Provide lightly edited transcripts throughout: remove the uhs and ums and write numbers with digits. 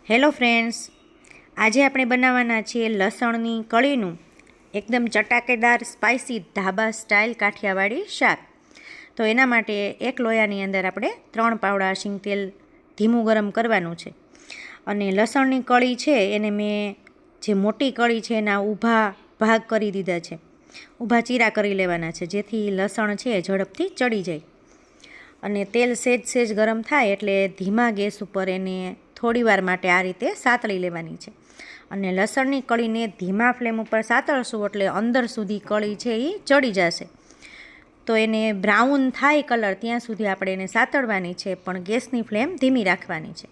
Hello friends, આજે આપણે બનાવવાના છીએ લસણની કળીનું એકદમ ચટાકેદાર સ્પાઇસી ઢાબા સ્ટાઇલ કાઠિયાવાડી શાક. તો એના માટે એક લોયાની અંદર આપણે 3 પાવડા શીંગ તેલ ધીમું ગરમ કરવાનું છે. અને લસણની કળી છે એને મેં જે મોટી કળી છે એના ઊભા ભાગ કરી દીધા છે, ઊભા ચીરા કરી લેવાના છે, જેથી લસણ છે ઝડપથી ચડી જાય. અને તેલ સેજ ગરમ થાય એટલે ધીમા ગેસ ઉપર એને થોડીવાર માટે આ રીતે સાતળી લેવાની છે. અને લસણની કળીને ધીમા ફ્લેમ ઉપર સાતળશું એટલે અંદર સુધી કળી છે એ ચડી જશે. તો એને બ્રાઉન થાય કલર ત્યાં સુધી આપણે એને સાતળવાની છે, પણ ગેસની ફ્લેમ ધીમી રાખવાની છે.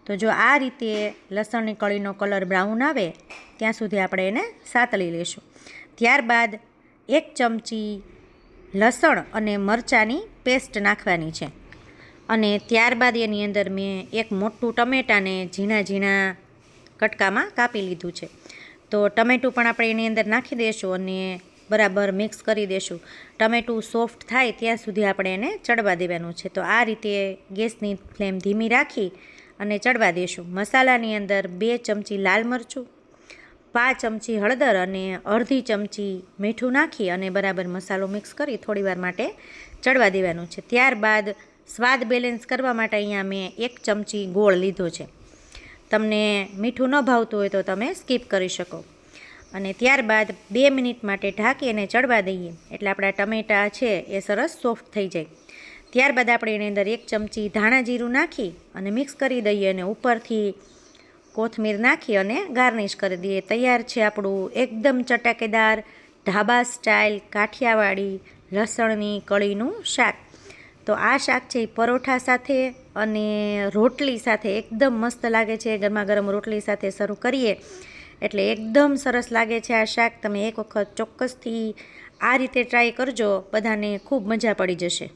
તો જો આ રીતે લસણની કળીનો કલર બ્રાઉન આવે ત્યાં સુધી આપણે એને સાતળી લઈશું. ત્યારબાદ 1 ચમચી લસણ અને મરચાંની પેસ્ટ નાખવાની છે. અને ત્યારબાદ એની અંદર મેં એક મોટું ટમેટાને ઝીણા કટકામાં કાપી લીધું છે. તો ટમેટું પણ આપણે એની અંદર નાખી દઈશું અને બરાબર મિક્સ કરી દઈશું. ટમેટું સોફ્ટ થાય ત્યાં સુધી આપણે એને ચડવા દેવાનું છે. તો આ રીતે ગેસની ફ્લેમ ધીમી રાખી અને ચડવા દઈશું. મસાલાની અંદર 2 ચમચી લાલ મરચું, 5 ચમચી હળદર અને અડધી ચમચી મીઠું નાખી અને બરાબર મસાલો મિક્સ કરી થોડીવાર માટે ચડવા દેવાનું છે. ત્યારબાદ સ્વાદ બેલેન્સ કરવા માટે અહીંયા મેં 1 ચમચી ગોળ લીધો છે. તમને મીઠું ન ભાવતું હોય તો તમે સ્કીપ કરી શકો. અને ત્યારબાદ 2 મિનિટ માટે ઢાંકી અને ચડવા દઈએ એટલે આપણા ટમેટાં છે એ સરસ સોફ્ટ થઈ જાય. ત્યારબાદ આપણે એની અંદર 1 ચમચી ધાણા જીરું નાખી અને મિક્સ કરી દઈએ અને ઉપરથી કોથમીર નાખી અને ગાર્નિશ કરી દઈએ. તૈયાર છે આપણું એકદમ ચટાકેદાર ઢાબા સ્ટાઇલ કાઠિયાવાડી લસણની કળીનું શાક. તો આ શાક છે એ પરોઠા સાથે અને રોટલી સાથે એકદમ મસ્ત લાગે છે. ગરમા ગરમ રોટલી સાથે સર્વ કરીએ એટલે એકદમ સરસ લાગે છે આ શાક. તમે એક વખત ચોક્કસથી આ રીતે ટ્રાય કરજો, બધાને ખૂબ મજા પડી જશે.